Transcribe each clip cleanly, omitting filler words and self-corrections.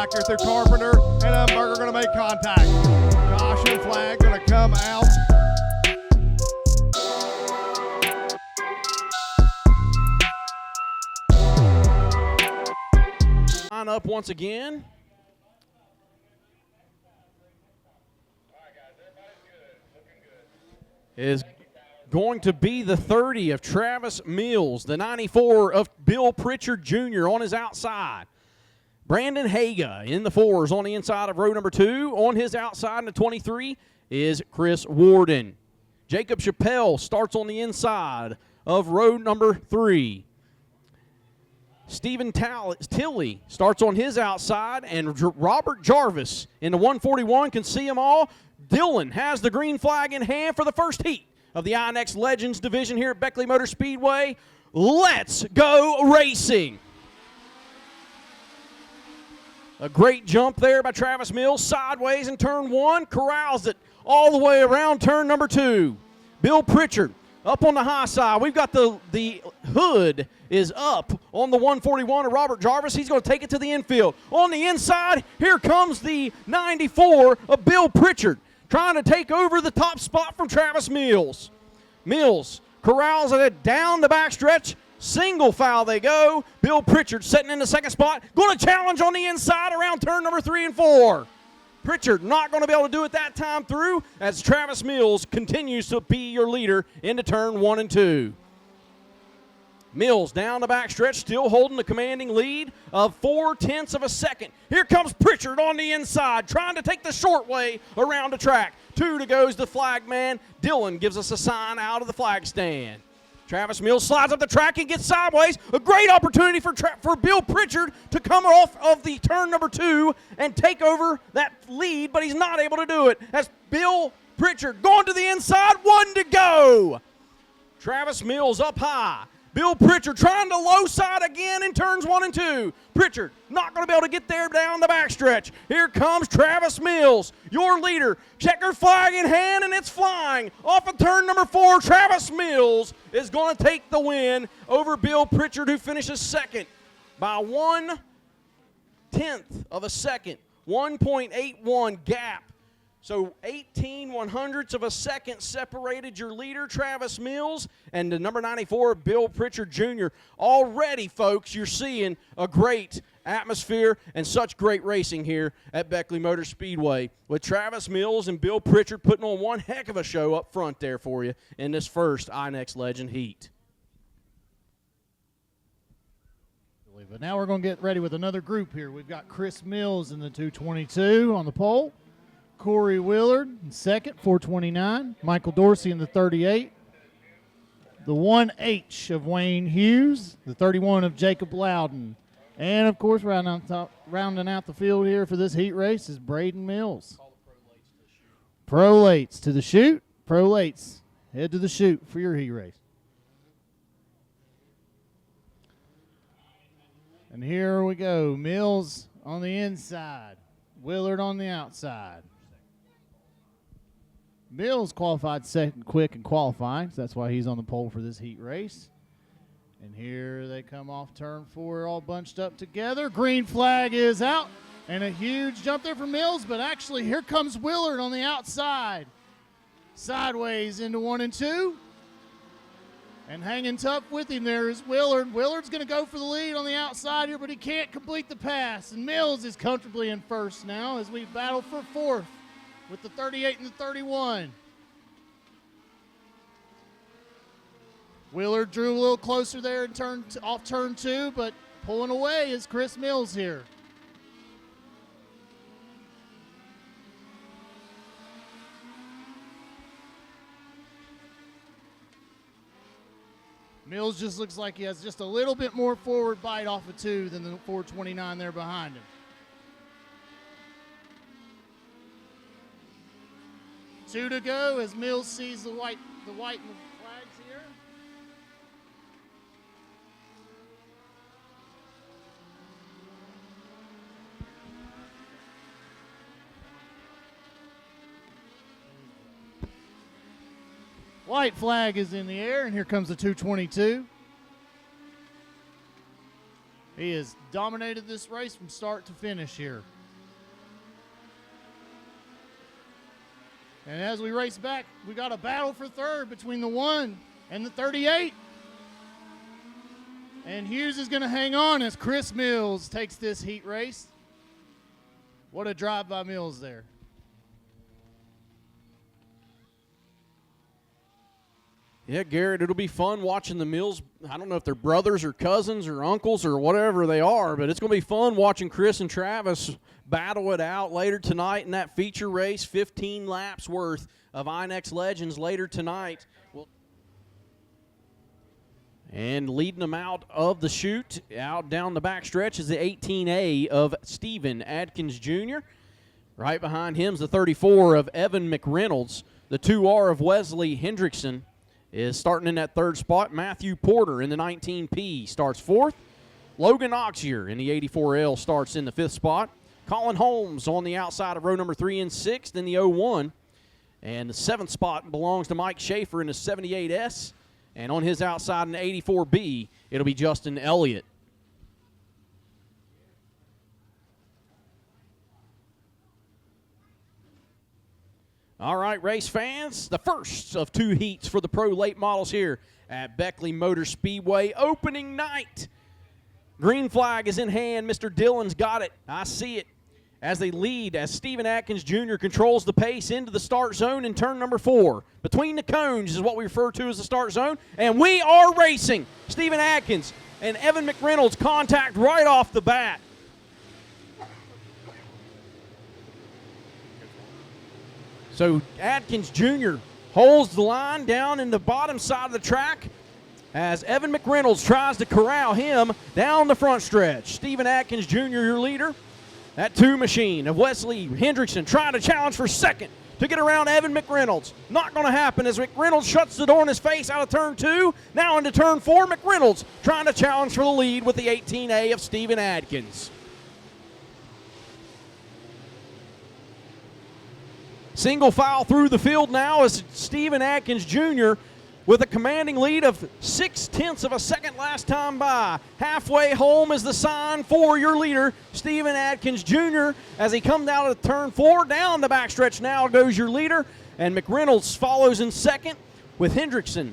back here through Carpenter, and Umberger going to make contact. Caution flag going to come out. Line up once again. Is going to be the 30 of Travis Mills, the 94 of Bill Pritchard Jr. on his outside. Brandon Haga in the 4s on the inside of row number 2. On his outside in the 23 is Chris Warden. Jacob Chappelle starts on the inside of row number 3. Stephen Tilley starts on his outside, and Robert Jarvis in the 141 can see them all. Dylan has the green flag in hand for the first heat of the INX Legends division here at Beckley Motor Speedway. Let's go racing. A great jump there by Travis Mills, sideways in turn 1, corrals it all the way around turn number 2. Bill Pritchard up on the high side. We've got the hood is up on the 141 of Robert Jarvis. He's going to take it to the infield. On the inside, here comes the 94 of Bill Pritchard, trying to take over the top spot from Travis Mills. Mills corrals it down the backstretch. Single foul they go. Bill Pritchard sitting in the second spot. Going to challenge on the inside around turn number 3 and 4. Pritchard not going to be able to do it that time through as Travis Mills continues to be your leader into turn 1 and 2. Mills down the backstretch, still holding the commanding lead of 0.4 of a second. Here comes Pritchard on the inside, trying to take the short way around the track. 2 to go is the flag man. Dylan gives us a sign out of the flag stand. Travis Mills slides up the track and gets sideways. A great opportunity for Bill Pritchard to come off of the turn number 2 and take over that lead, but he's not able to do it. That's Bill Pritchard going to the inside, 1 to go. Travis Mills up high. Bill Pritchard trying to low side again in turns 1 and 2. Pritchard not going to be able to get there down the backstretch. Here comes Travis Mills, your leader. Checkered flag in hand, and it's flying. Off of turn number 4, Travis Mills is going to take the win over Bill Pritchard, who finishes second by 1/10 of a second. 1.81 gap. So 18/100ths of a second separated your leader, Travis Mills, and the number 94, Bill Pritchard Jr. Already, folks, you're seeing a great atmosphere and such great racing here at Beckley Motor Speedway with Travis Mills and Bill Pritchard putting on one heck of a show up front there for you in this first INX Legend heat. But now we're going to get ready with another group here. We've got Chris Mills in the 222 on the pole. Corey Willard in second, 429. Michael Dorsey in the 38. The 1H of Wayne Hughes. The 31 of Jacob Loudon. And, of course, rounding out the field here for this heat race is Braden Mills. Pro Lates to the chute. Pro Lates, head to the chute for your heat race. And here we go. Mills on the inside. Willard on the outside. Mills qualified second quick in qualifying, so that's why he's on the pole for this heat race. And here they come off turn 4 all bunched up together. Green flag is out, and a huge jump there for Mills, but actually here comes Willard on the outside. Sideways into 1 and 2. And hanging tough with him there is Willard. Willard's going to go for the lead on the outside here, but he can't complete the pass. And Mills is comfortably in first now as we battle for fourth with the 38 and the 31. Willard drew a little closer there and off turn 2, but pulling away is Chris Mills here. Mills just looks like he has just a little bit more forward bite off of 2 than the 429 there behind him. 2 to go as Mills sees the white and the flags here. White flag is in the air, and here comes the 222. He has dominated this race from start to finish here. And as we race back, we got a battle for third between the 1 and the 38. And Hughes is going to hang on as Chris Mills takes this heat race. What a drive by Mills there. Yeah, Garrett, it'll be fun watching the Mills. I don't know if they're brothers or cousins or uncles or whatever they are, but it's going to be fun watching Chris and Travis battle it out later tonight in that feature race. 15 laps worth of INEX Legends later tonight. And leading them out of the chute, out down the backstretch, is the 18A of Stephen Adkins Jr. Right behind him is the 34 of Evan McReynolds. The 2R of Wesley Hendrickson is starting in that third spot. Matthew Porter in the 19P starts fourth. Logan Oxier in the 84L starts in the fifth spot. Colin Holmes on the outside of row number 3 and 6th in the 01. And the seventh spot belongs to Mike Schaefer in the 78S. And on his outside in the 84B, it'll be Justin Elliott. All right, race fans, the first of 2 heats for the pro late models here at Beckley Motor Speedway. Opening night. Green flag is in hand. Mr. Dillon's got it. I see it as they lead, as Stephen Adkins Jr. controls the pace into the start zone in turn number 4. Between the cones is what we refer to as the start zone, and we are racing. Stephen Adkins and Evan McReynolds contact right off the bat. So Adkins Jr. holds the line down in the bottom side of the track as Evan McReynolds tries to corral him down the front stretch. Stephen Adkins Jr., your leader. That 2 machine of Wesley Hendrickson trying to challenge for second to get around Evan McReynolds. Not going to happen as McReynolds shuts the door in his face out of turn 2. Now into turn 4, McReynolds trying to challenge for the lead with the 18A of Stephen Adkins. Single file through the field now is Stephen Adkins Jr. with a commanding lead of 0.6 of a second last time by. Halfway home is the sign for your leader, Stephen Adkins Jr. As he comes out of turn 4, down the backstretch now goes your leader, and McReynolds follows in second with Hendrickson.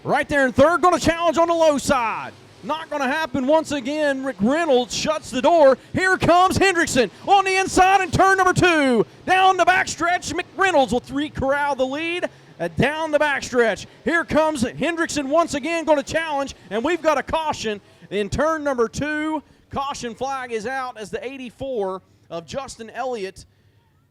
Right there in third, going to challenge on the low side. Not going to happen once again. McReynolds shuts the door. Here comes Hendrickson on the inside in turn number 2. Down the backstretch, McReynolds will corral the lead. Down the backstretch. Here comes Hendrickson once again, going to challenge, and we've got a caution in turn number 2. Caution flag is out as the 84 of Justin Elliott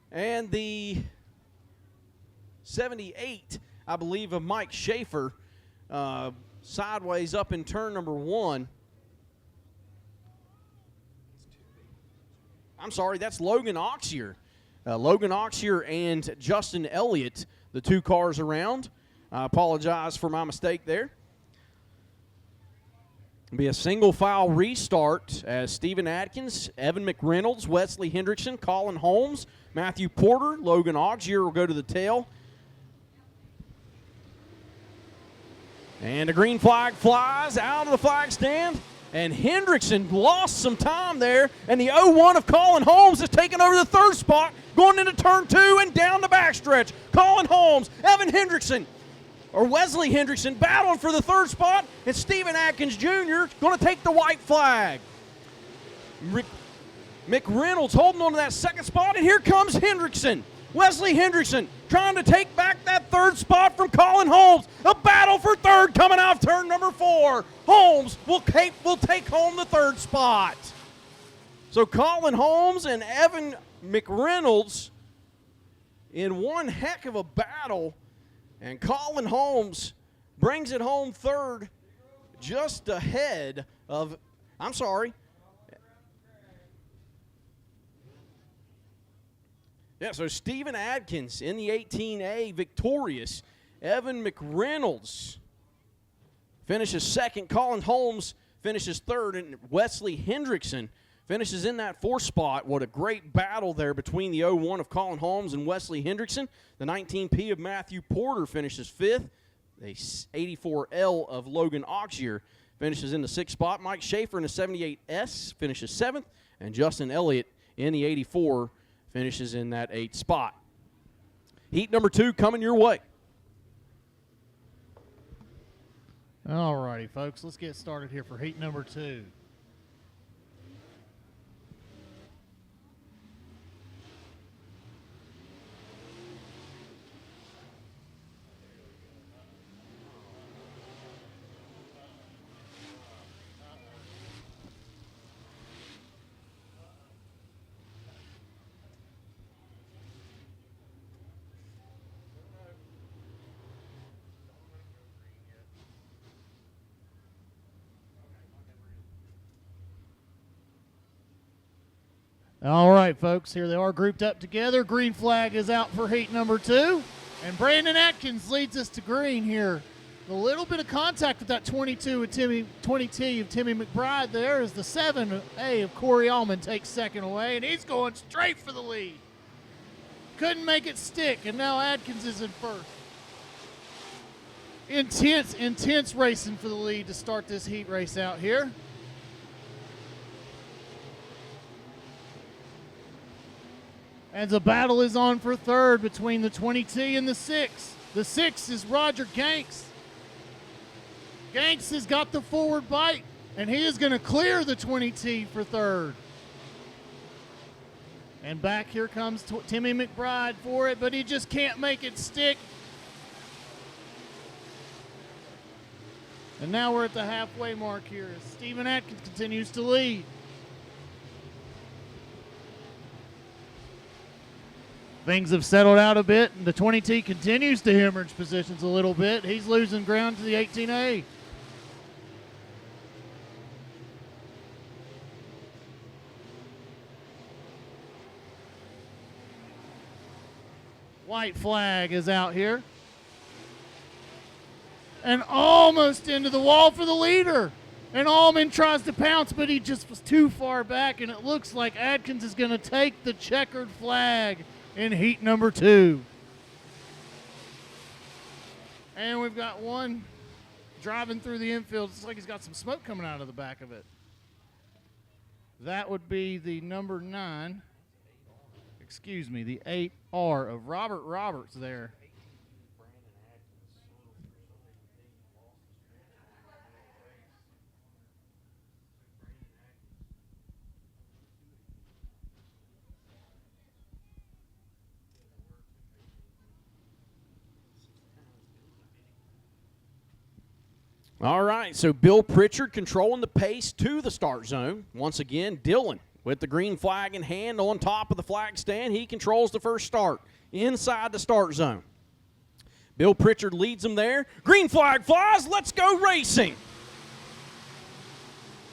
and the 78, I believe, of Mike Schaefer sideways up in turn number 1. I'm sorry, that's Logan Oxier. Logan Oxier and Justin Elliott, the 2 cars around. I apologize for my mistake there. It'll be a single file restart as Stephen Adkins, Evan McReynolds, Wesley Hendrickson, Colin Holmes, Matthew Porter, Logan Oxier will go to the tail. And the green flag flies out of the flag stand. And Hendrickson lost some time there. And the 01 of Colin Holmes is taking over the third spot, going into turn 2 and down the backstretch. Colin Holmes, Evan Hendrickson, or Wesley Hendrickson battling for the third spot. And Stephen Adkins Jr. going to take the white flag. McReynolds holding on to that second spot. And here comes Hendrickson. Wesley Hendrickson trying to take back that third spot from Colin Holmes. A battle for third coming out of turn number 4. Holmes will take home the third spot. So Colin Holmes and Evan McReynolds in one heck of a battle. And Colin Holmes brings it home third, just ahead of, I'm sorry. Yeah, so Stephen Adkins in the 18A victorious. Evan McReynolds finishes second. Colin Holmes finishes third. And Wesley Hendrickson finishes in that 4th spot. What a great battle there between the 01 of Colin Holmes and Wesley Hendrickson. The 19P of Matthew Porter finishes 5th. The 84L of Logan Oxier finishes in the 6th spot. Mike Schaefer in the 78S finishes 7th. And Justin Elliott in the 84 finishes in that 8th spot. Heat number 2 coming your way. All righty, folks. Let's get started here for heat number 2. All right, folks, here they are grouped up together. Green flag is out for heat number 2. And Brandon Atkins leads us to green here. A little bit of contact with that 22 of 20T of Timmy McBride there as the 7A of Corey Allman takes second away, and he's going straight for the lead. Couldn't make it stick, and now Atkins is in first. Intense racing for the lead to start this heat race out here. As the battle is on for third between the 20T and the 6. The 6 is Roger Ganks. Ganks has got the forward bite, and he is going to clear the 20T for third. And back here comes Timmy McBride for it, but he just can't make it stick. And now we're at the halfway mark here as Stephen Atkins continues to lead. Things have settled out a bit, and the 20T continues to hemorrhage positions a little bit. He's losing ground to the 18A. White flag is out here. And almost into the wall for the leader. And Allman tries to pounce, but he just was too far back, and it looks like Atkins is going to take the checkered flag in heat number 2. And we've got one driving through the infield. It's like he's got some smoke coming out of the back of it. That would be the number 9. Excuse me, the 8R of Robert Roberts there. All right, so Bill Pritchard controlling the pace to the start zone. Once again, Dylan with the green flag in hand on top of the flag stand. He controls the first start inside the start zone. Bill Pritchard leads them there. Green flag flies. Let's go racing.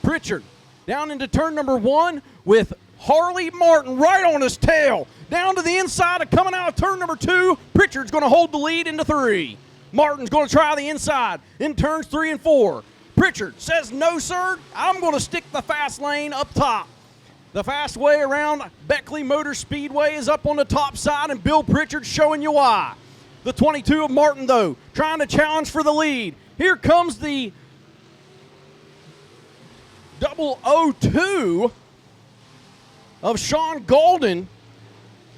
Pritchard down into turn number 1 with Harley Martin right on his tail. Down to the inside of coming out of turn number 2. Pritchard's going to hold the lead into 3. Martin's going to try the inside in turns 3 and 4. Pritchard says, no, sir, I'm going to stick the fast lane up top. The fast way around Beckley Motor Speedway is up on the top side, and Bill Pritchard showing you why. The 22 of Martin, though, trying to challenge for the lead. Here comes the 002 of Sean Golden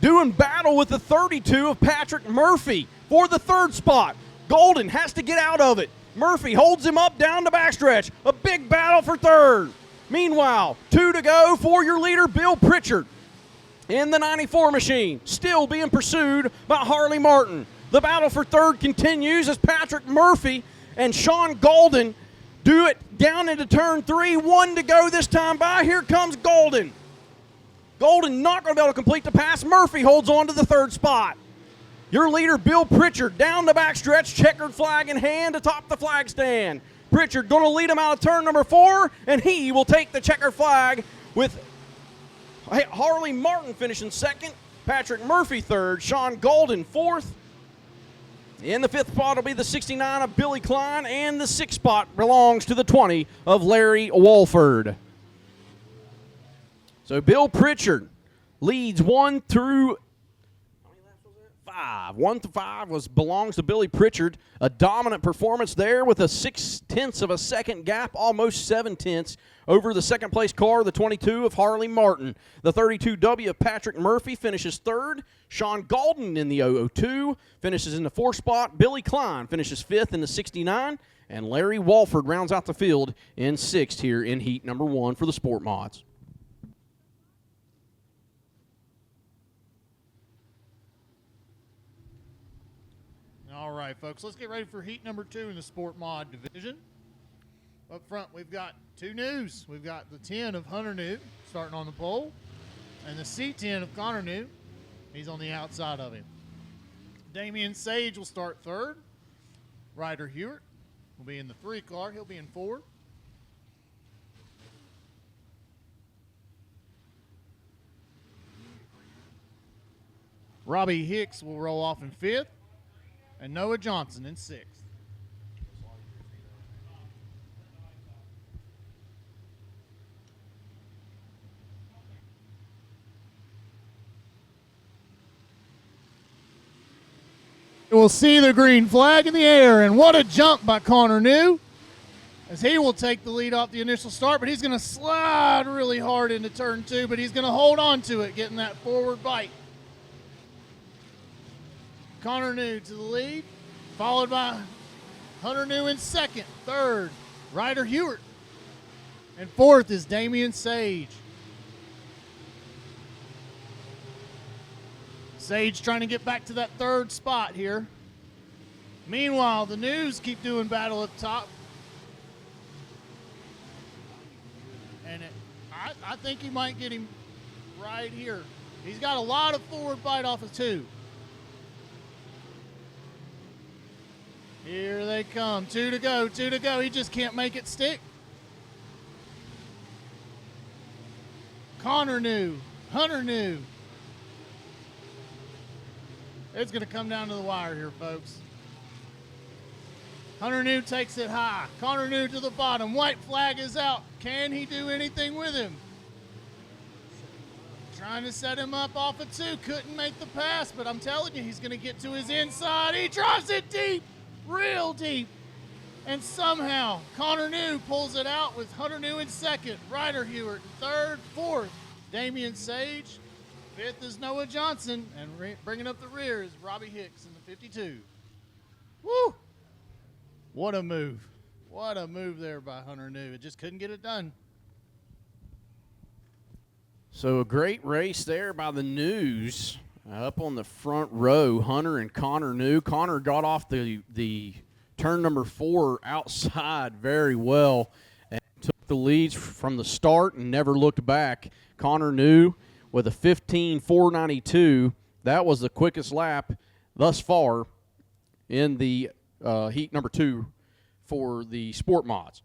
doing battle with the 32 of Patrick Murphy for the third spot. Golden has to get out of it. Murphy holds him up down the backstretch. A big battle for third. Meanwhile, 2 to go for your leader, Bill Pritchard. In the 94 machine, still being pursued by Harley Martin. The battle for third continues as Patrick Murphy and Sean Golden do it down into turn 3. 1 to go this time by. Here comes Golden. Golden not going to be able to complete the pass. Murphy holds on to the third spot. Your leader, Bill Pritchard, down the backstretch, checkered flag in hand atop the flag stand. Pritchard going to lead him out of turn number 4, and he will take the checkered flag with Harley Martin finishing second, Patrick Murphy third, Sean Golden fourth. In the 5th spot will be the 69 of Billy Klein, and the 6th spot belongs to the 20 of Larry Walford. So Bill Pritchard leads 1 through 5. 1 to 5 belongs to Billy Pritchard. A dominant performance there with a 0.6 of a second gap, almost 0.7 over the second place car, the 22 of Harley Martin. The 32W of Patrick Murphy finishes 3rd. Sean Galden in the 002 finishes in the 4th spot. Billy Klein finishes 5th in the 69. And Larry Walford rounds out the field in 6th here in heat number 1 for the Sport Mods. All right, folks, let's get ready for heat number 2 in the Sport Mod division. Up front, we've got 2 news. We've got the 10 of Hunter New starting on the pole, and the C10 of Connor New. He's on the outside of him. Damian Sage will start 3rd. Ryder Hewitt will be in the 3 car. He'll be in 4. Robbie Hicks will roll off in 5th. And Noah Johnson in 6th. We'll see the green flag in the air, and what a jump by Connor New, as he will take the lead off the initial start, but he's going to slide really hard into turn 2, but he's going to hold on to it, getting that forward bite. Connor New to the lead, followed by Hunter New in 2nd. 3rd, Ryder Hewitt. And 4th is Damian Sage. Sage trying to get back to that 3rd spot here. Meanwhile, the News keep doing battle up top. And I think he might get him right here. He's got a lot of forward bite off of 2. Here they come. 2 to go, 2 to go. He just can't make it stick. Connor New, Hunter New. It's going to come down to the wire here, folks. Hunter New takes it high. Connor New to the bottom. White flag is out. Can he do anything with him? Trying to set him up off of 2. Couldn't make the pass, but I'm telling you, he's going to get to his inside. He drives it deep. Real deep, and somehow Connor New pulls it out with Hunter New in 2nd, Ryder Hewitt in 3rd, 4th, Damian Sage, 5th is Noah Johnson, and bringing up the rear is Robbie Hicks in the 52. Woo! What a move. What a move there by Hunter New. It just couldn't get it done. So a great race there by the News. Up on the front row, Hunter and Connor New. Connor got off the turn number 4 outside very well and took the leads from the start and never looked back. Connor New with a 15.492. That was the quickest lap thus far in the heat number 2 for the Sport Mods.